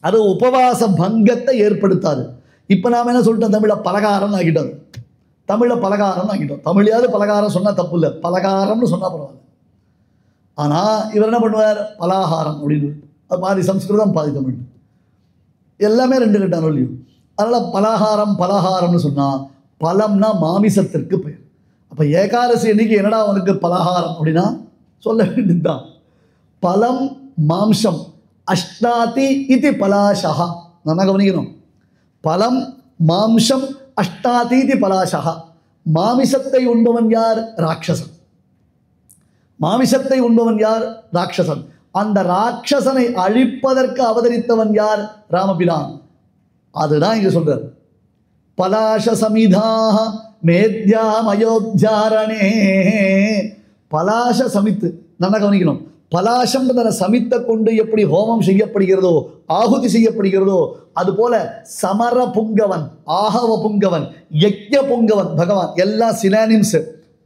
அது உபவாச பங்கத்தை ஏற்படுத்தாது. இப்போ நாம் என்ன சொல்லிட்டோம், தமிழில் பலகாரம்னு ஆக்கிட்டோம். தமிழில் பலகாரம்னு ஆக்கிட்டோம். தமிழையாவது பலகாரம் சொன்னால் தப்பு இல்லை, பலகாரம்னு சொன்னால் பரவாயில்ல. ஆனால் இவர் என்ன பண்ணுவார், பலாகாரம் அப்படின்னு. அது பாதி சம்ஸ்கிருதம் பாதி தமிழ், எல்லாமே ரெண்டு கட்டான இல்லையும். அதனால் பலகாரம்னு சொன்னால் பலம்னா மாமிசத்திற்கு பெயர். அப்போ ஏகாதசி அன்னைக்கு என்னடா அவனுக்கு பலகாரம் அப்படின்னா சொல்ல வேண்டியதுதான், பலம் மாம்சம் அஷ்டாதி இது பலாஷா. நல்லா கவனிக்கணும், பலம் மாம்சம் அஷ்டாதி இது பலாஷா. மாமிசத்தை உண்பவன் யார், ராட்சசன். மாமிசத்தை உண்பவன் யார், ராட்சசன். அந்த ராட்சசனை அழிப்பதற்கு அவதரித்தவன் யார், ராமபிரான். அதுதான் இங்க சொல்றார், பலாஷ சமிதாக மேத்யாம் அயோத்தியாரணே. பலாஷ சமித்து, நல்லா கவனிக்கணும். பலாசம்ன்றத சமித்தை கொண்டு எப்படி ஹோமம் செய்யப்படுகிறதோ, ஆகுதி செய்யப்படுகிறதோ, அதுபோல சமர புங்கவன், ஆகவ புங்கவன், யக்ஞ புங்கவன், பகவான் எல்லாம் சினானிம்ஸ்.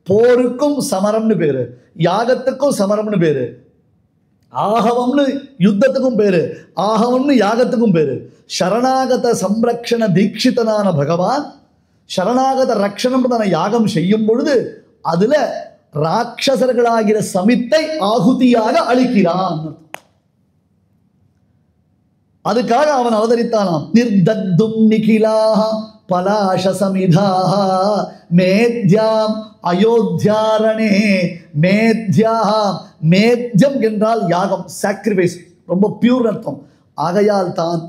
போருக்கும் சமரம்னு பேரு, யாகத்துக்கும் சமரம்னு பேரு, ஆகவம்னு யுத்தத்துக்கும் பேரு, ஆகவம்னு யாகத்துக்கும் பேரு. சரணாகத சம்ரக்ஷண தீட்சிதனான பகவான் சரணாகத ரக்ஷணம்ன்றதான யாகம் செய்யும் பொழுது அதுல ராட்சசர்களாகிற சமித்தை ஆகுதியாக அளிக்கிறான். அதுக்காக அவன் அவதரித்தானாம். நிர்தத்தும் நிகிலாஹ பலாஷ சமிதாக மேத்யாம் அயோத்தியாரணே. மேத்யம் என்றால் யாகம், சாக்ரிஃபைஸ், ரொம்ப பியூர் அர்த்தம். ஆகையால் தான்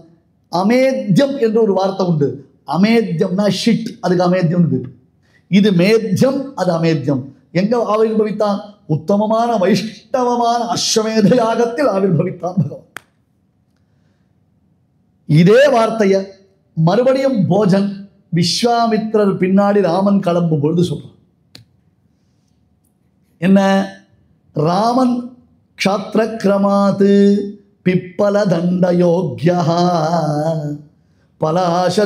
அமேத்யம் என்ற ஒரு வார்த்தை உண்டு. அமேத்யம்னா ஷிட், அதுக்கு அமேத்யம் பேர். இது மேத்யம், அது அமேத்யம். எங்க ஆவிர்பவித்தான், உத்தமமான வைஷ்ணவமான அஸ்வமேத யாகத்தில் ஆவிர்பவித்தான் பகவான். இதே வார்த்தைய மறுபடியும் போஜன் விஸ்வாமித்திரர் பின்னாடி ராமன் கிளம்பும் பொழுது சொல்றான். என்ன, ராமன் க்ஷாத்ர கிரமாத் பிப்பல தண்ட யோக்யா பலாஷ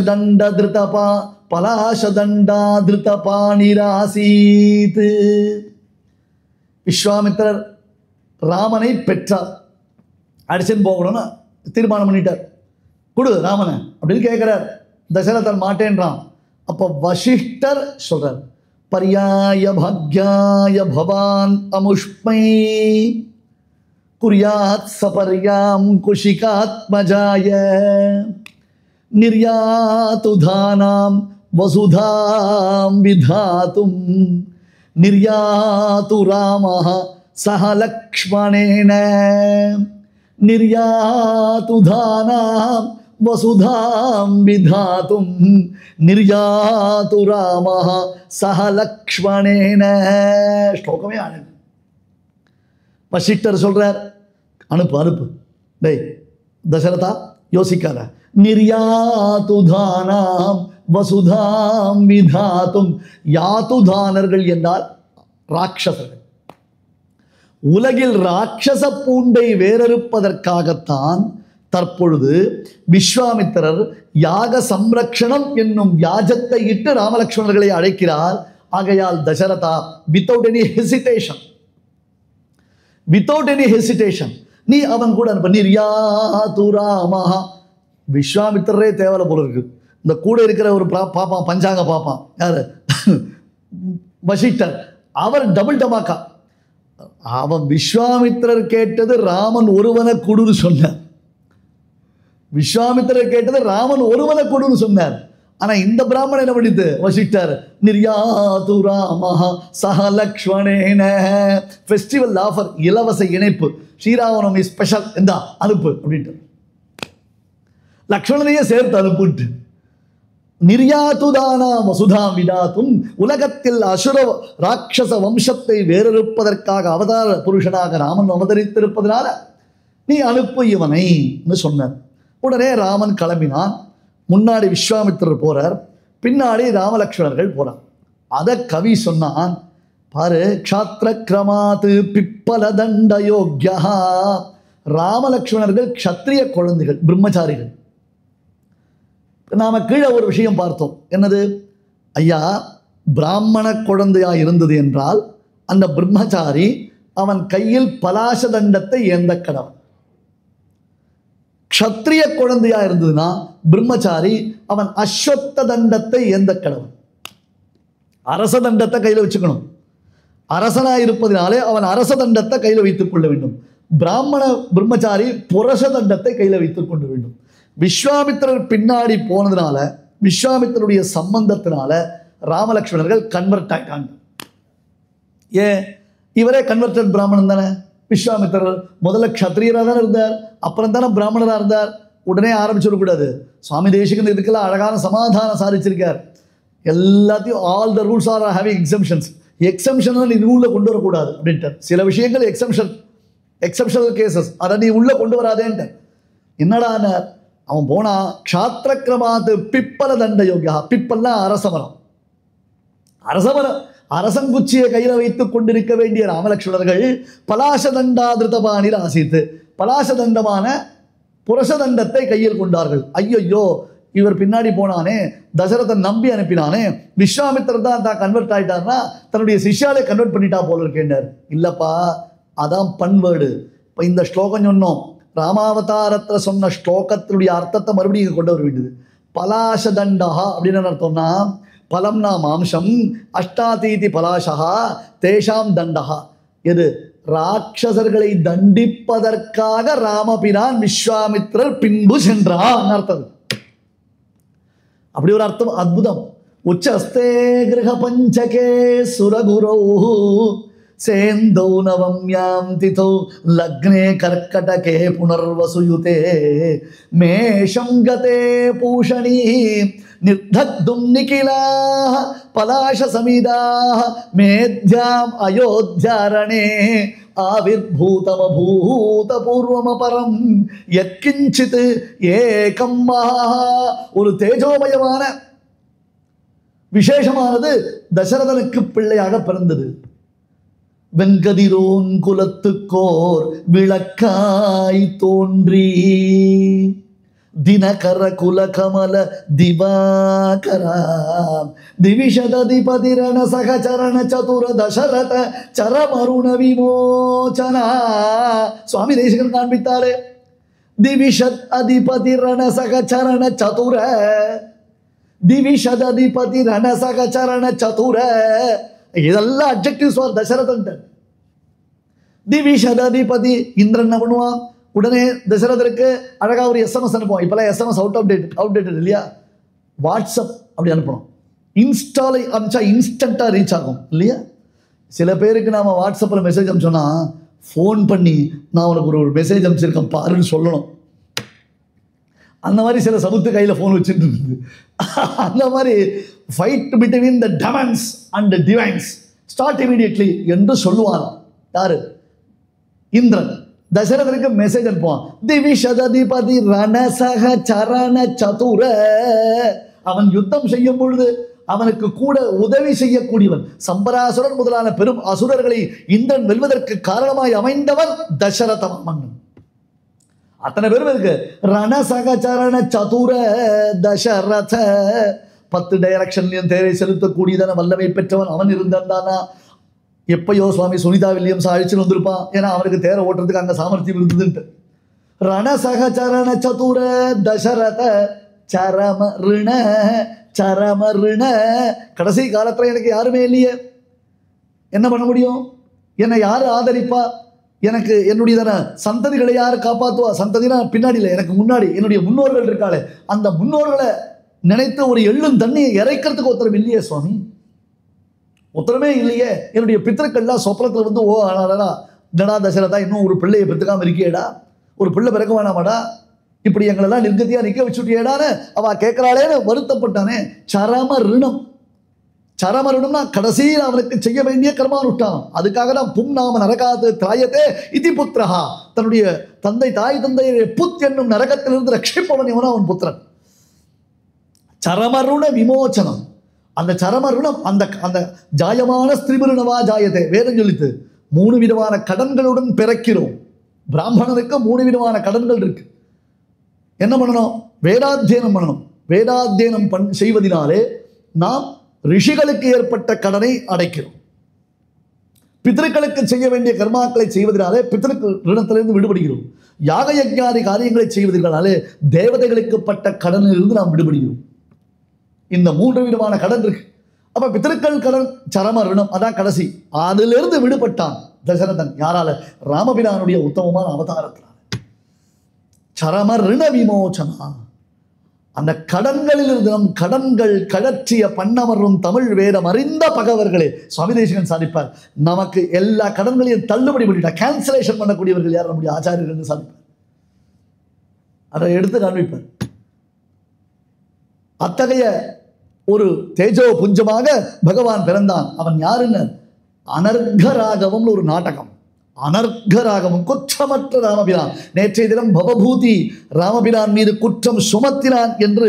தண்டா திருத பாணிராசீத். விஸ்வாமித்திரர் ராமனை பெற்றார், அடிச்சுன்னு போகணும்னு தீர்மானம் பண்ணிட்டார். கொடு ராமனை அப்படின்னு கேட்கிறார். தசரதன் மாட்டேன்றான். அப்போ வசிஷ்டர் சொல்றார், பர்யாய பாக்யாய பவான் அமுஷ்மை குர்யாத் சபர்யாம் குஷிகாத்மஜாய நிர்யாது தானாம் வசுதாம் விதாதும் நிர்யாது ராமஹ சஹ லக்ஷ்மணேன நிர்யாது தானாம் வசுதாம் விதாதும் நிர்யாது ராமஹ சஹ லக்ஷ்மணேன. ஸ்லோகமே ஆனது. வசிஷ்டர் சொல்றார், அனுப்பு டேய் தசரதா, யோசிக்காத. நிர்யாது தானாம் வசுதாம் விதாதும். யாதுதானர்கள் என்றால் ராட்சசர்கள். உலகில் ராட்சச பூண்டை வேறறுப்பதற்காகத்தான் தற்பொழுது விஸ்வாமித்திரர் யாக சம்ரக்ஷணம் என்னும் வியாஜத்தை இட்டு ராமலக்ஷ்மணர்களை அழைக்கிறார். ஆகையால் தசரதா, வித்தவுட் எனி ஹெசிடேஷன் நீ அவன் கூட அனுப்ப. நிர்யாது ராமஹ. விஸ்வாமித்திரரே தேவலை போல இருக்கு. இந்த கூட இருக்கிற ஒரு பாப்பான், பஞ்சாங்க பாப்பான், யாரு, வசிஷ்டர். அவர் டபுள் டமாக்கா. அவன் விஸ்வாமித்திரர் கேட்டது ராமன் ஒருவனை கொடுன்னு சொன்னார். விஸ்வாமித்திரர் கேட்டது ராமன் ஒருவனை கொடுன்னு சொன்னார். ஆனா இந்த பிராமணன் என்ன பண்ணிட்டு, வசிஷ்டர், நிர்யாது ராமஹ சஹ லக்ஷ்மணேன. ஃபெஸ்டிவல் ஆஃபர், இலவச இணைப்பு, ஸ்ரீராமநவமி ஸ்பெஷல், எந்தா அனுப்பு அப்படின்ட்டு லக்ஷ்மணனையே சேர்த்து அனுப்பிட்டு. நிர்யாதுதானா வசுதாம் விதாதும். உலகத்தில் அசுர ராட்சச வம்சத்தை வேறறுப்பதற்காக அவதார புருஷனாக ராமன் அவதரித்திருப்பதனால நீ அனுப்பு இவனை சொன்னார். உடனே ராமன் கிளம்பினான். முன்னாடி விஸ்வாமித்திரர் போறார், பின்னாடி ராமலக்ஷ்மணர்கள் போறார். அதை கவி சொன்னான் பாரு, க்ஷாத்ர கிரமாத் பிப்பல தண்ட யோக்யா. ராமலக்ஷ்மணர்கள் க்ஷத்ரிய குழந்தைகள், பிரம்மச்சாரிகள். நாம கீழே ஒரு விஷயம் பார்த்தோம். என்னது, ஐயா, பிராமண குழந்தையா இருந்தது என்றால் அந்த பிரம்மச்சாரி அவன் கையில் பலாச தண்டத்தை ஏந்த கடவன். க்ஷத்ரிய குழந்தையா இருந்ததுன்னா பிரம்மச்சாரி அவன் அஸ்வத்த தண்டத்தை ஏந்த கடவன், அரச தண்டத்தை கையில் வச்சுக்கணும். அரசனாக இருப்பதினாலே அவன் அரச தண்டத்தை கையில் வைத்துக் கொள்ள வேண்டும். பிராமண பிரம்மச்சாரி புரஷ தண்டத்தை கையில் வைத்துக் கொள்ள வேண்டும். விஸ்வாமித்திரர் பின்னாடி போனதுனால, விஸ்வாமித்திரருடைய சம்பந்தத்தினால ராமலக்ஷ்மணர்கள் கன்வெர்ட் ஆயிட்டாங்க. ஏன்? இவரே கன்வெர்டட் பிராமணன் தானே. விஸ்வாமித்திரர் முதல்ல க்ஷத்ரியராக தானே இருந்தார், அப்புறம் தானே பிராமணராக இருந்தார். உடனே ஆரம்பிச்சிடக்கூடாது. சுவாமி தேசிகன் இதுக்கெல்லாம் அழகான சமாதானம் சாதிச்சிருக்கார். எல்லாத்தையும் all the rules are having exemptions. Exemption நீ ரூலில் கொண்டு வரக்கூடாது அப்படின்ட்டு. சில விஷயங்கள் எக்ஸப்ஷனல் கேசஸ், அதை நீ உள்ளே கொண்டு வராதேன்ட்டு. என்னடா அவன் போனா க்ஷாத்திரக்கிரமாத்து பிப்பல தண்ட யோகியா. பிப்பல்னா அரசமரம். அரசங்குச்சியை கையில் வைத்துக் கொண்டிருக்க வேண்டிய ராமலக்ஷ்மணர்கள் பலாசதண்டாதிருத்தபாணிர் ஆசித்து, பலாசதண்டமான புரசதண்டத்தை கையில் கொண்டார்கள். ஐயோ, இவர் பின்னாடி போனானே, தசரதன் நம்பி அனுப்பினானே, விஸ்வாமித்திரர் தான் கன்வெர்ட் ஆயிட்டார்னா தன்னுடைய சிஷ்யாலே கன்வெர்ட் பண்ணிட்டா போல இருக்கேன்னார். இல்லப்பா, அதான் பண்வேர்டு. இப்போ இந்த ஸ்லோகம் சொன்னோம், ராமாவதாரத்தில் சொன்ன ஸ்லோகத்தினுடைய அர்த்தத்தை மறுபடியும் கொண்டு வர வேண்டியது. பலாசதண்டா அப்படின்னு அர்த்தம்னா, பலம்னா மாம்சம், அஷ்டாதீதி பலாசா தேஷாம் தண்டா. எது? ராட்சசர்களை தண்டிப்பதற்காக ராமபிரான் விஸ்வாமித்திரர் பின்பு சென்றான் அர்த்தம். அப்படி ஒரு அர்த்தம், அற்புதம். உச்சஸ்தே கிரக பஞ்சகே சுரகுரோ சேந்தோ நவம்யாம் திதோ லக்னே கர்க்கடகே புனர்வசுயுதே மேஷம் கதே பூஷணி நிர்தக்தும் நிகிலாஹ பலாஷ சமிதாஹ மேத்யாம் அயோத்யாரணே ஆவிர்பூதமபூத பூர்வமபரம் யத்கிஞ்சித் ஏகம் மஹா. ஒரு தேஜோமயமான விசேஷமானது தசரதனுக்கு பிள்ளையாக பிறந்தது. வெங்கதிரோன் குலத்துக்கோர் விளக்காய் தோன்றி தினகர குலகமல திவாகரா திவிஷததிபதிரண சகச்சரண சதுர தசரத சரமருண விமோச்சனா. சுவாமி தேசிகன் காண்பித்தாரே, திவிஷத் அதிபதிரண சகச்சரண சதுர, திவிஷததிபதிரண சகச்சரண சதுர, இதெல்லாம் அட்ஜெக்டிவ்ஸ் ஃபார் தசரதன். திவிஷததிபதி இந்திரன் என்ன பண்ணுவான்? உடனே தசரதருக்கு அழகா ஒரு எஸ்எம்எஸ் அனுப்புவோம். இப்பெல்லாம் எஸ்எம்எஸ் அவுடேட்டட் இல்லையா? வாட்ஸ்அப் அப்படி அனுப்பணும். இன்ஸ்டாலை அனுப்பிச்சா இன்ஸ்டண்ட்டாக ரீச் ஆகும் இல்லையா? சில பேருக்கு நாம் வாட்ஸ்அப்பில் மெசேஜ் அனுப்பிச்சோன்னா ஃபோன் பண்ணி நான் உனக்கு ஒரு மெசேஜ் அனுப்பிச்சிருக்கேன் பாருன்னு சொல்லணும். அந்த மாதிரி சில சமுத்து கையில் ஃபோன் வச்சுட்டு இருக்குது. அந்த மாதிரி fight between the demons and Divine's start immediately என்று சொல்லுவான். யாரு? இந்திரன். தசரதனுக்கு மெசேஜ் அனுப்புவான். திவிஷததிபதி ரணசக சரண சதுர. அவன் யுத்தம் செய்யும் பொழுது அவனுக்கு கூட உதவி செய்யக்கூடியவன். சம்பராசுரன் முதலான பெரும் அசுரர்களை இந்திரன் வெல்வதற்கு காரணமாய் அமைந்தவன் தசரத மன்னன். அத்தனை பேரும் இருக்கு. ரணசகச்சரண சதுர தசரத. 10 டைரக்ஷன்லையும் தேரை செலுத்தக்கூடியதான வல்லமை பெற்றவன் அவன் இருந்தானா எப்பயோ சுவாமி சுனிதா வில்லியம்ஸ் அழிச்சுன்னு வந்திருப்பான். ஏன்னா அவனுக்கு தேரை ஓட்டுறதுக்கு அங்கே சாமர்த்தியம் இருந்ததுன்ட்டு. ரணசகச்சரண சதுர தசரத சரம ரிண சரம ரிண. கடைசி காலத்தில் எனக்கு யாருமே இல்லையே, என்ன பண்ண முடியும்? என்னை யார் ஆதரிப்பா? எனக்கு என்னுடைய தானே சந்ததிகளை யார் காப்பாற்றுவா? சந்ததினா பின்னாடி இல்லை, எனக்கு முன்னாடி என்னுடைய முன்னோர்கள் இருக்காளே, அந்த முன்னோர்களை நினைத்து ஒரு எள்ளும் தண்ணியை இறைக்கிறதுக்கு ஒருத்தரம் இல்லையே சுவாமி, ஒருத்தரமே இல்லையே. என்னுடைய பித்திருக்கள்லாம் சொப்பனத்தில் வந்து ஓ ஆனாடா என்னடா தசரதா இன்னும் ஒரு பிள்ளையை பெற்றுக்காமல் இருக்கியேடா, ஒரு பிள்ளை பிறக்க வேணாமாடா, இப்படி எங்களெல்லாம் நிர்கதியாக நிற்க வச்சுட்டியேடான்னு அவள் கேட்குறாளேன்னு வருத்தப்பட்டானே. சரம ரிணம். சரம ரிணம்னா கடைசியில் அவனுக்கு செய்ய வேண்டிய கர்மானுஷ்டானம். அதுக்காக தான் பும் நாம நரகாது திராயத்தே இதி புத்திரஹா. தன்னுடைய தந்தை தாய் தந்தையை புத் என்னும் நரகத்திலிருந்து ரட்சிப்பவன் இவனா அவன் புத்திரன். சரமருண விமோச்சனம். அந்த சரமருணம் அந்த அந்த ஜாயமான ஸ்திரிபுருணவா ஜாயத்தை வேதம் சொல்லித்து 3 விதமான கடன்களுடன் பிறக்கிறோம். பிராமணனுக்கு 3 விதமான கடன்கள் இருக்கு. என்ன பண்ணணும்? வேதாத்தியனம் பண்ணணும். வேதாத்தியனம் செய்வதனாலே நாம் ரிஷிகளுக்கு ஏற்பட்ட கடனை அடைக்கிறோம். பிதர்களுக்கு செய்ய வேண்டிய கர்மாக்களை செய்வதனாலே பிதர்கள் ரிணத்திலிருந்து விடுபடுகிறோம். யாக யஜ்ஞாதி காரியங்களை செய்வதனாலே தேவதைகளுக்கு பட்ட கடனில் இருந்து நாம் விடுபடுகிறோம். இந்த 3 விதமான கடன் இருக்கு. அப்ப பிதர்கள் கடன் சரம ரிணம், அதான் கடைசி. அதிலிருந்து விடுபட்டான் தசரதன். யாரால? ராமபிரானுடைய உத்தமமான அவதாரத்தினால. சரம ரிண விமோச்சனா. அந்த கடன்களில் இருந்து நம் கடன்கள் கழற்றிய பண்ணமரும் தமிழ் வேதம் அறிந்த பகவர்களே. சுவாமி தேசிகன் சாதிப்பார், நமக்கு எல்லா கடன்களையும் தள்ளுபடி பண்ணிட்டார். கேன்சலேஷன் பண்ணக்கூடியவர்கள் யார்? நம்முடைய ஆச்சாரியர்கள் என்று சாதிப்பார். அதை எடுத்து காண்பிப்பார். அத்தகைய ஒரு தேஜோ புஞ்சமாக பகவான் பிறந்தான். அவன் யாருன்னு? அனர்கராகவம்னு ஒரு நாடகம். அனர்கராகவம், குற்றமற்ற ராமபிரான். நேற்றைய தினம் பவபூதி ராமபிரான் மீது குற்றம் சுமத்தினான் என்று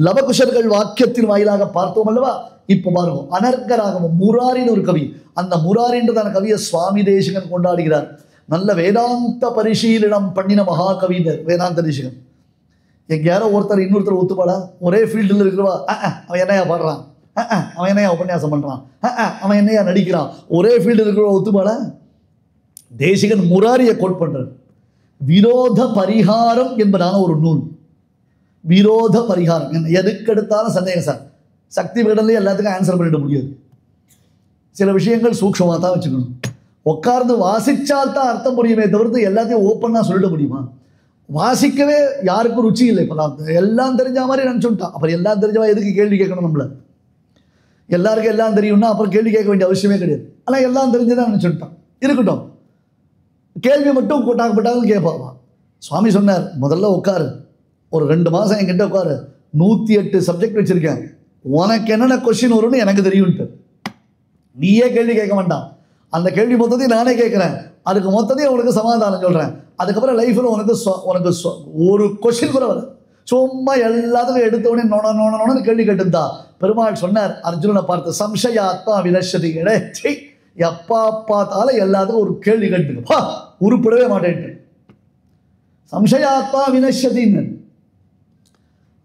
லவகுஷர்கள் வாக்கியத்தின் வாயிலாக பார்த்தோம் அல்லவா? இப்போ பாருங்க, அனர்கராகவம். முராரின்னு ஒரு கவி. அந்த முராரின்றதான கவியை சுவாமி தேசிகன் கொண்டாடுகிறார். நல்ல வேதாந்த பரிசீலனம் பண்ணின மகாகவிஞர் வேதாந்த தேசிகன். எங்கேயாரோ ஒருத்தர் இன்னொருத்தர் ஒத்துப்பாடா? ஒரே ஃபீல்டில் இருக்கிறவா, அவன் என்னையா பாடுறான், அவன் என்னையா உபன்யாசம் பண்ணுறான், அவன் என்னையா நடிக்கிறான், ஒரே ஃபீல்டில் இருக்கிறவா ஒத்துப்பாடா? தேசிகன் முராரியை கோட் பண்றார். விரோத பரிகாரம் என்பதான ஒரு நூல். விரோத பரிகாரம் என்ன? எதுக்கெடுத்தாலும் சந்தேகம் சார். சக்தி விகடன்லேயே எல்லாத்துக்கும் ஆன்சர் பண்ணிட முடியாது. சில விஷயங்கள் சூக்ஷமாக தான் வச்சுக்கணும். உட்கார்ந்து வாசிச்சால்தான் அர்த்தம் புரியுமே தவிர்த்து எல்லாத்தையும் ஓப்பனாக சொல்லிட முடியுமா? வாசிக்கவே யாருக்கும் ருச்சி இல்லை. இப்போ எல்லாம் தெரிஞ்ச மாதிரி நினச்சுட்டான். அப்புறம் எல்லாம் தெரிஞ்சவா எதுக்கு கேள்வி கேட்கணும்? நம்மள எல்லாருக்கும் எல்லாம் தெரியும்னா அப்புறம் கேள்வி கேட்க வேண்டிய அவசியமே கிடையாது. ஆனால் எல்லாம் தெரிஞ்சுதான் நினச்சுட்டான். இருக்கட்டும், கேள்வி மட்டும் கூட்டாக்கப்பட்டாலும் கேட்பாவா? சுவாமி சொன்னார், முதல்ல உட்காரு, ஒரு 2 மாதம் என்கிட்ட உட்காரு, 108 சப்ஜெக்ட் வச்சுருக்கேன், உனக்கு என்னென்ன கொஸ்டின் வரும்னு எனக்கு தெரியும்ட்டு. நீயே கேள்வி கேட்க வேண்டாம், அந்த கேள்வி மொத்தத்தையும் நானே கேட்குறேன், அதுக்கு மொத்தத்தையும் உனக்கு சமாதானம் சொல்கிறேன். அதுக்கப்புறம் லைஃப்பில் உனக்கு ஒரு கொஸ்டின் கூட வர, சும்மா எல்லாத்துக்கும் எடுத்தவொடனே நோன கேள்வி கேட்டுந்தா. பெருமாள் சொன்னார் அர்ஜுனனை பார்த்து, சம்சயாத்மா வினஷதி. எப்பா பார்த்தாலும் எல்லாத்துக்கும் ஒரு கேள்வி கேட்டுப்பா, உருப்படவே மாட்டேன்ட்டு. சம்சயாத்மா வினஷதின்னு.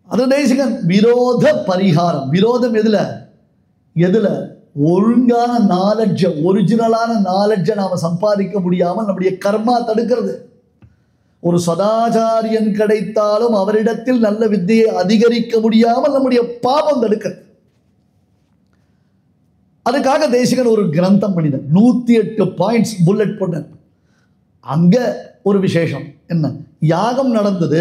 அது தேசிகன் விரோத பரிகாரம். விரோதம் எதுல? ஒழுங்கான நாலெட்ஜ, ஒரிஜினலான நாலெட்ஜ நாம சம்பாதிக்க முடியாமல் நம்முடைய கர்மா தடுக்கிறது. ஒரு சதாச்சாரியன் கிடைத்தாலும் அவரிடத்தில் நல்ல வித்தையை அதிகரிக்க முடியாமல் நம்முடைய பாபம் தடுக்கிறது. அதுக்காக தேசிகன் ஒரு கிரந்தம் பண்ணினார். 108 பாயிண்ட்ஸ் புல்லட் போட்டார். அங்க ஒரு விசேஷம் என்ன? யாகம் நடந்தது.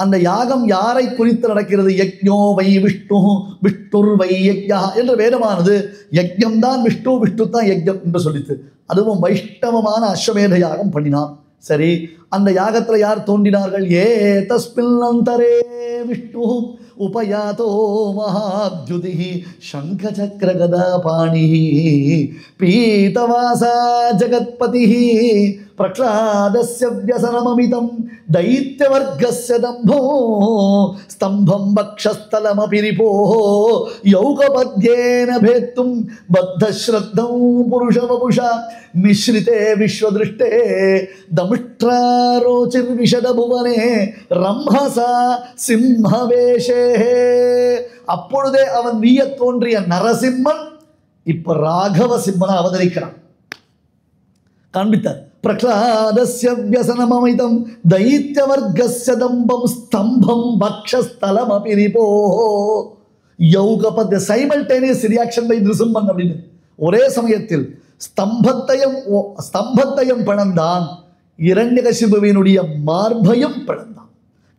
அந்த யாகம் யாரை குறித்து நடக்கிறது? யக்ஞோ வை விஷ்ணு விஷ்ணுர் வை யக்ஞா என்ற வேதமானது யக்ஞம் தான் விஷ்ணு, விஷ்ணு தான் யக்ஞம் என்று சொல்லித்து. அதுவும் வைஷ்ணவமான அஸ்வமேத யாகம் பண்ணினான். சரி, அந்த யாகத்தில் யார் தோன்றினார்கள்? ஏ தஸ்மின்னந்தரே விஷ்ணு உபயாதோ மகாத்யுதிஹி சங்கசக்கர கதா பாணிஹி பீதவாசா ஜகத்பதிஹி பிரக்லாதஸ்ய வியசனமமிதம் दैत्यवर्गस्य दम्भो स्तंभं वक्षस्थलमपि रिपो यौकपद्येन भेत्तुं बद्धश्रद्धं पुरुषवपुषा मिश्रिते विश्वदृष्टे दमुष्ट्रारोचिर्विशदभुवने रंहसा सिंहवेशे. அப்பொழுதே அவன் வீய தோன்றிய நரசிம்மன் இப்ப ராகவ சிம்மனா அவதரிக்கிறான். காண்பித்தார். பிரக்லாதஸ்ய வியசனமமிதம் दैत्यवर्गस्य दम्भं स्तंभं वक्षस्थलम अपि repo யௌகபத். Simultaneous reaction by Nrusimhan அப்படின்னு. ஒரே சமயத்தில் ஸ்தம்பத்தையும் பிளந்தான், இரண்யகசிபுவினுடைய மார்பையும் பிளந்தான்.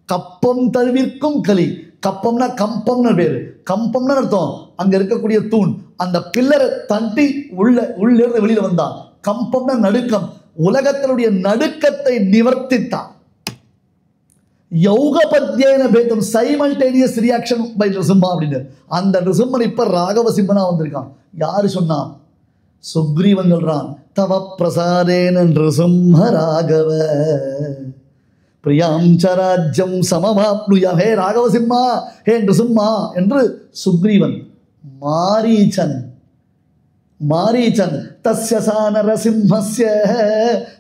கப்பம் தழுவிற்கும் கலி. கப்பம்னா கம்பம்னு பேரு. கம்பம்னு அர்த்தம் அங்க இருக்கக்கூடிய தூண். அந்த பில்லரை தட்டி உள்ளிருந்து வெளியில வந்தான். கம்பம்னா நடுக்கம். உலகத்தினுடைய நடுக்கத்தை நிவர்த்தித்தான். யௌகபத்யேன பேதம், சைமல்டேனியஸ் ரியாக்ஷன் பை நிருசிம்மா அப்படின்னு. அந்த நிருசிம்மன் இப்ப ராகவ சிம்மனா வந்திருக்கான். யாரு சொன்னான்? சுக்ரீவன் சொல்றான். தவ பிரசாதேன நிருசிம்ம ராகவ பிரியாம் சராஜ்யம் சமமாப்னுயா. ஹே ராகவ சிம்மா, ஹே நிருசிம்மா என்று சுக்ரீவன். மாரீச்சன் தஸ்ய சானரசிம்மஸ்ய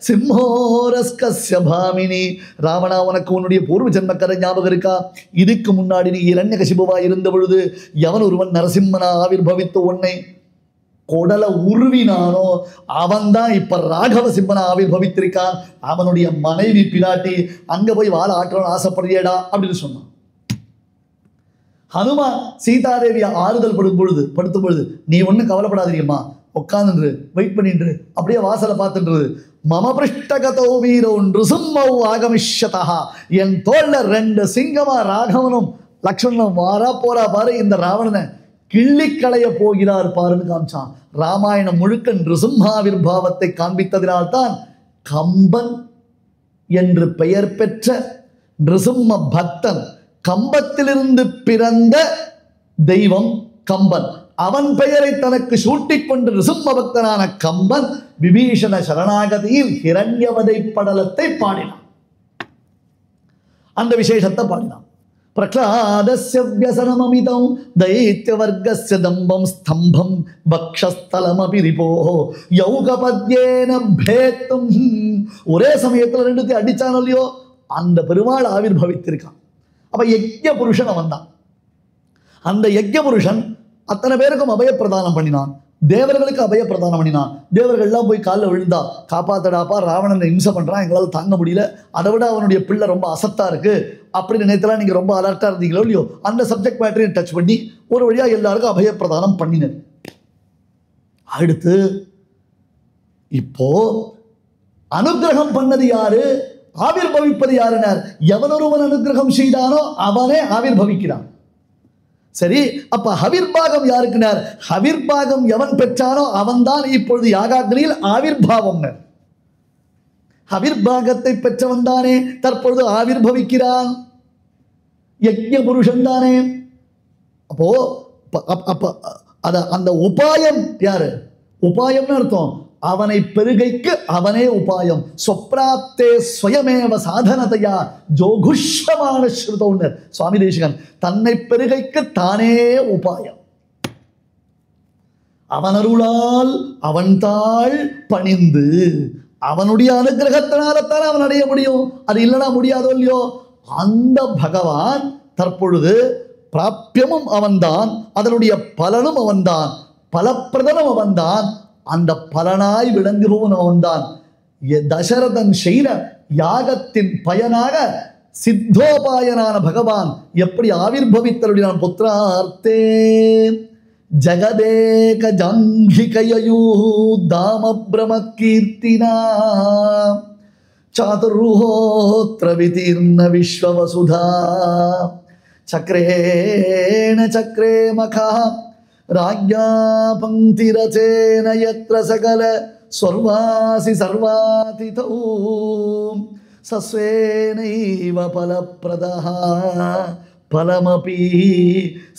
சிம்ஹோரஸ்கஸ்ய பாமினி. ராவணா, உனக்கு உன்னுடைய பூர்வ ஜென்ம கதை ஞாபகம் இருக்கா? இதுக்கு முன்னாடி நீ இரண்யகசிபுவா இருந்த பொழுது எவன் ஒருவன் நரசிம்மனா ஆவிர்பவித்து உன்னை கொடலை உருவினானோ அவன்தான் இப்ப ராகவ சிம்மனை ஆவிர்பவித்திருக்கான். அவனுடைய மனைவி பிராட்டி அங்க போய் வாழ ஆற்றணும்னு ஆசைப்படுறியடா அப்படின்னு சொன்னான். ஹனுமான் சீதாதேவியை ஆறுதல் படுத்தும் பொழுது நீ ஒன்றும் கவலைப்படாதீங்கம்மா, உட்காந்துன்று வெயிட் பண்ணிட்டு அப்படியே வாசலை பார்த்துன்றது. மம பிருஷ்டகதோ வீரோ நிருசிம்மௌ ஆகமிஷ்யதா, என் தோல்ல 2 சிங்கமா ராகவனும் லக்ஷ்மணனும் வாரா போறா பாரு, இந்த ராவணனை கிள்ளிக்களைய போகிறார் பாருன்னு காமிச்சான். ராமாயணம் முழுக்க நிருசிம்மாவிர்பாவத்தை காண்பித்ததினால்தான் கம்பன் என்று பெயர் பெற்ற நிருசிம்ம பக்தன், கம்பத்திலிருந்து பிறந்த தெய்வம் கம்பன், அவன் பெயரை தனக்கு சூட்டிக் கொண்டு நிருசிம்ம பக்தனான கம்பன் விபீஷண சரணாகதியில் ஹிரண்யவதை படலத்தை பாடினான். அந்த விசேஷத்தை பாடினான். பிரக்லாதஸ்ய வியசனமமிதம் தைத்யவர்கஸ்ய தம்பம் ஸ்தம்பம் பக்ஷஸ்தலமபி ரிபோஹோ யௌகபத்யேன பேத்தும். ஒரே சமயத்தில் 2 அடிச்சான் இல்லையோ, அந்த பெருமாள் ஆவிர்பவித்திருக்கான். அப்ப யஜ்ஞ புருஷன் அவன் தான். அந்த யஜ்ஞ புருஷன் அத்தனை பேருக்கும் அபயப்பிரதானம் பண்ணினான், தேவர்களுக்கு அபயப்பிரதானம் பண்ணினான். தேவர்கள்லாம் போய் காலில் விழுந்தா, காப்பாத்தடாப்பா, ராவணனை இம்சை பண்றான், எங்களால் தாங்க முடியல, அதை விட அவனுடைய பிள்ளை ரொம்ப அசத்தா இருக்கு அப்படின்னு நினைத்தலாம். நீங்க ரொம்ப அலர்ட்டா இருந்தீங்களோ இல்லையோ, அந்த சப்ஜெக்ட் மேட்டரையும் டச் பண்ணி ஒரு வழியா எல்லாருக்கும் அபயப்பிரதானம் பண்ணினர். அடுத்து இப்போ அனுகிரகம் பண்ணது யாரு, ஆவிர்பவிப்பது யாருனர்? எவனொருவன் அனுகிரகம் செய்தானோ அவனே ஆவிர்பவிக்கிறான். சரி, அப்ப ஹவிர்பாகம் யாருக்குனர்? ஹவிர்பாகம் எவன் பெற்றானோ அவன்தான் இப்பொழுது யாகாக்னியில் ஆவிர்பாவம். ஹவிர்பாகத்தை பெற்றவன் தானே தற்பொழுது ஆவிர்பவிக்கிறான், யஜ்ஞ புருஷன் தானே. அப்போ அந்த உபாயம் யாரு? உபாயம்னு அர்த்தம் அவனை பெருகைக்கு அவனே உபாயம். சொப்ராப்தே ஸ்வயமேவ சாதனதையா ஜோகுஷ்யமான ஸ்ருதவுன்னர் சுவாமி தேசிகன். தன்னை பெருகைக்கு தானே உபாயம். அவனருளால் அவன் தாள் பணிந்து அவனுடைய அனுகிரகத்தினால்தான் அவன் அடைய முடியும். அது இல்லைனா முடியாதோ இல்லையோ. அந்த பகவான் தற்பொழுது பிராபியமும் அவன்தான், அதனுடைய பலனும் அவன்தான், பலப்பிரதனும் அவன்தான், அந்த பலனாய் விளங்குபவன் அவன்தான். தசரதன் செய்த யாகத்தின் பயனாக சித்தோபாயனான பகவான் எப்படி ஆவிர்பவித்தருடைய புத்திரார்த்தே ஜகதேக ஜாங்கிகயயூ தாம பிரமத் கீர்த்தினா சாதுர்ஹோத்ர விதீர்ண விஸ்வவசுதா சக்ரேண சக்ரே மகா ராஜ்யா பங்கிரச்சேன யத்ர சகல ஸ்வர்வாசி சர்வாதிதௌ சஸ்வேனைவ பலப்ரதஹ பலமபி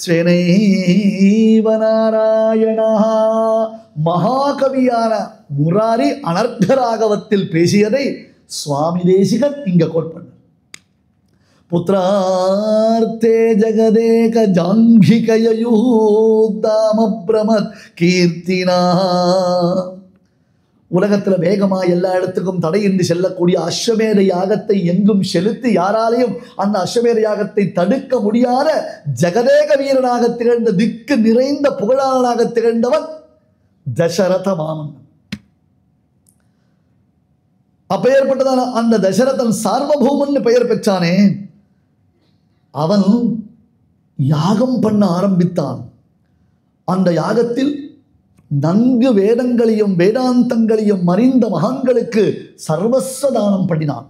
ஸ்வேனைவ நாராயணஹ. மகாகவியான முராரி அனர்த்தராகவத்தில் பேசியதை சுவாமி தேசிகன் இங்க கோட் பண்ண. புத்திரார்த்தே ஜகதேக ஜாங்கிகயயூ தாம பிரமத் கீர்த்தினா. உலகத்துல வேகமா எல்லா இடத்துக்கும் தடையின்றி செல்லக்கூடிய அஸ்வமேத யாகத்தை எங்கும் செலுத்தி யாராலையும் அந்த அஸ்வமேத யாகத்தை தடுக்க முடியாத ஜெகதேக வீரனாக திகழ்ந்த, திக்கு நிறைந்த புகழாளனாக திகழ்ந்தவன் தசரத மாமன். அப்பேற்பட்டதான அந்த தசரதன் சார்வபௌமன் பெயர் பெற்றானே, அவன் யாகம் பண்ண ஆரம்பித்தான். அந்த யாகத்தில் நன்கு வேதங்களையும் வேதாந்தங்களையும் அறிந்த மகான்களுக்கு சர்வஸ்வ தானம் பண்ணினான்.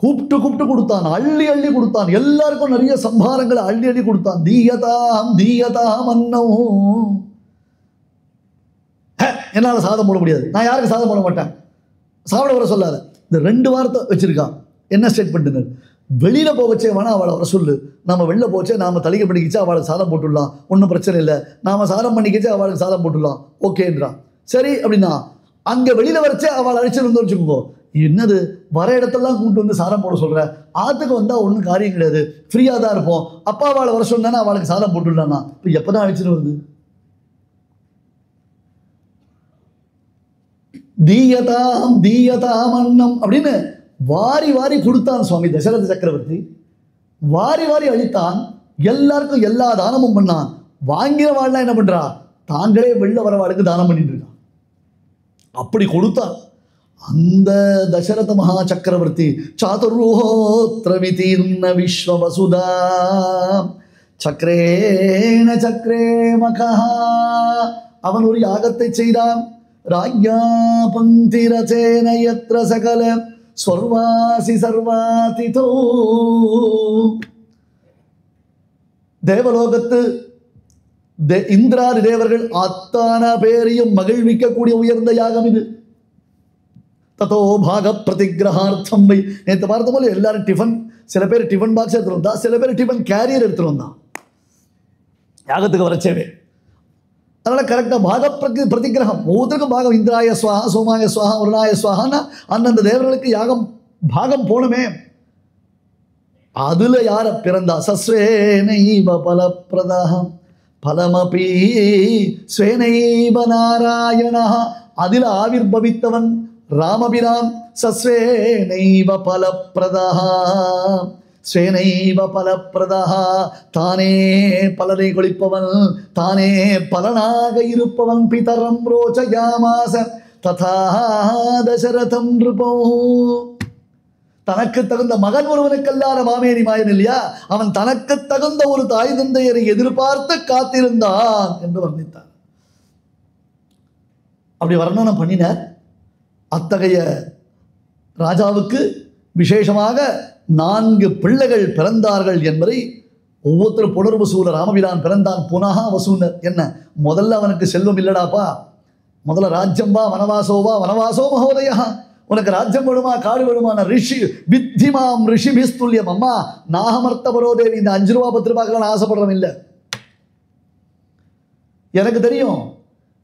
கூப்பிட்டு கூப்பிட்டு கொடுத்தான், அள்ளி அள்ளி கொடுத்தான். எல்லாருக்கும் நிறைய சம்பாரங்களை அள்ளி அள்ளி கொடுத்தான். தீயதாம் தீயதாம் அன்னோ. என்னால் சாதம் போட முடியாது, நான் யாருக்கு சாதம் போட மாட்டேன், சாப்பிட வர சொல்லாத. இந்த 2 வார்த்தை வச்சிருக்கான். என்ன ஸ்டேட்மெண்ட்? வெளியில போகச்சே வேணா அவளை வர சொல்லு, நம்ம வெளில போச்சே நாம தலைக்கு பண்ணிக்கிச்சு அவளுக்கு சாதம் போட்டுடலாம், ஒன்றும் பிரச்சனை இல்லை, நாம சாதம் பண்ணிக்கிச்சு அவளுக்கு சாதம் போட்டுடலாம், ஓகேன்றான். சரி அப்படின்னா அங்க வெளியில வரைச்சே அவள் அழிச்சு வந்து வச்சுக்கோ. என்னது வர இடத்தெல்லாம் கூப்பிட்டு வந்து சாதம் போட சொல்ற, ஆத்துக்கு வந்தா ஒன்றும் காரியம் கிடையாது, ஃப்ரீயா தான் இருப்போம், அப்பா அவளை வர சொன்னா அவளுக்கு சாதம் போட்டுடலாம்னா இப்போ எப்பதான் அழிச்சுட்டு வருது? தீயதாம் தீயதாம் அன்னம் அப்படின்னு வாரி வாரி கொடுத்தான் சுவாமி தசரத சக்கரவர்த்தி. வாரி வாரி அளித்தான், எல்லாருக்கும் எல்லா தானமும் பண்ணான். வாங்கின வாழ்லாம் என்ன பண்றா? தாங்களே வெள்ள வரவாளுக்கு தானம் பண்ணிட்டு இருக்கான். அப்படி கொடுத்தான். அந்த தசரத மகா சக்கரவர்த்தி சாதுர்ஹோத்ர விதீர்ண விஸ்வவசுதா சக்கரேண சக்கரே மகா, அவன் ஒரு யாகத்தை செய்தான். ராஜ்யா பந்திரசேன யத்ர சகல ஸ்வர்வாசி சர்வாதிதோ, தேவலோகத்து இந்திராதி தேவர்கள் அத்தான பேரையும் மகிழ்விக்கக்கூடிய உயர்ந்த யாகம் இது. ததோ பாக பிரதிகிரகார்த்தம் வை. நேற்று பார்த்த போல எல்லாரும் டிஃபன், சில பேர் டிஃபன் பாக்ஸ் எடுத்துட்டு வந்தா, சில பேர் டிஃபன் கேரியர் எடுத்துட்டு வந்தான் யாகத்துக்கு வரச்சேவே. அதனால கரெக்டாக பாக பிரதிகிரகம் ஒவ்வொருத்தருக்கும் பாகம். இந்திராய சுவாகா, சோமாய சுவாகா, வருணாய சுவாகான்னா அந்தந்த தேவர்களுக்கு யாகம் பாகம் போனமே. அதுல யார பிறந்தா? சஸ்வேனைவ பலப்பிரதாகம் பலமபி ஸ்வேனைவ நாராயணா, அதில் ஆவிர்பவித்தவன் ராமபிராம். சஸ்வேனைவ பலப்பிரதா ஸ்வேனைவ பலப்பிரதா, தானே பலனை கொளிப்பவன், தானே பலனாக இருப்பவன். பிதரம் ரோச்சயாமாச ததா தசரதம் நிருபோ, தனக்கு தகுந்த மகன் ஒருவனுக்கல்லாத மாமேனி மாயன் இல்லையா, அவன் தனக்கு தகுந்த ஒரு தாய் தந்தையரை எதிர்பார்த்து காத்திருந்தான் என்று வர்ணித்தார். அப்படி வர்ணனம் பண்ணினார். அத்தகைய ராஜாவுக்கு விசேஷமாக 4 பிள்ளைகள் பிறந்தார்கள் என்பதை ஒவ்வொருத்தரும் புனர்வசூல ராமபிரான் பிறந்தான். புனகா வசூனர் என்ன, முதல்ல அவனுக்கு செல்வம் இல்லடாப்பா, முதல்ல ராஜ்யம்பா வனவாசோவா வனவாசோ மகோதயா, உனக்கு ராஜ்யம் வேணுமா காடு வேணுமான ரிஷி வித்திமாம் ரிஷிபிஸ்துல்யம். அம்மா நாகமர்த்த பரோதேவி, இந்த 5 ரூபா 10 ரூபாய்க்கு நான் ஆசைப்படுறவன் இல்லை. எனக்கு தெரியும்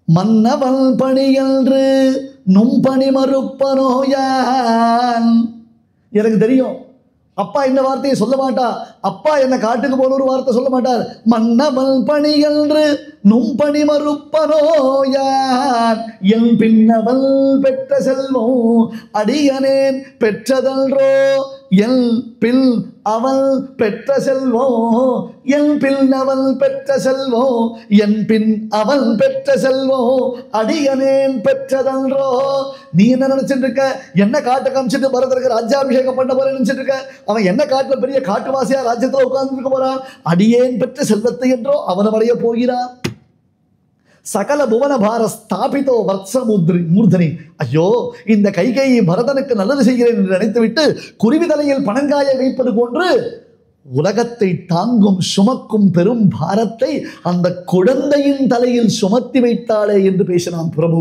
மன்னவன் பணி என்று நும்பணி மறுப்பனோயான். எனக்கு தெரியும் அப்பா இந்த வார்த்தையை சொல்ல மாட்டா. அப்பா என்ன காட்டுக்கு போன ஒரு வார்த்தை சொல்ல மாட்டார். மன்னவன் பணி என்று நும்பணி மறுப்பனோயான், என் பின்னவள் பெற்ற செல்வம் அடியனேன் பெற்றதல்றோ. என் பின் அவள் பெற்ற செல்வம், என் பின் அவள் பெற்ற செல்வம், என் பின் அவள் பெற்ற செல்வம் அடியனேன் பெற்றதல்றோ. நீ என்ன நினைச்சிட்டு இருக்க? என்ன காட்டை காமிச்சிட்டு பரதருக்கு ராஜ்யாபிஷேகம் பண்ண போற நினைச்சிட்டு இருக்க? அவன் என்ன காட்டுல பெரிய காட்டுவாசியா ராஜ்யத்துல உட்கார்ந்து இருக்க போறான். அடியேன் பெற்ற செல்வத்தை என்றோ அவன் அடைய போகிறான். சகல புவன பார ஸ்தாபித்தோ வர்ஷ மூர்தனி. ஐயோ, இந்த கைகையை பரதனுக்கு நல்லது செய்கிறேன் என்று நினைத்துவிட்டு குருவி தலையில் பனங்காய வைப்பது போன்று உலகத்தை தாங்கும் சுமக்கும் பெரும் பாரத்தை அந்த குழந்தையின் தலையில் சுமத்தி வைத்தாளே என்று பேசினான் பிரபு.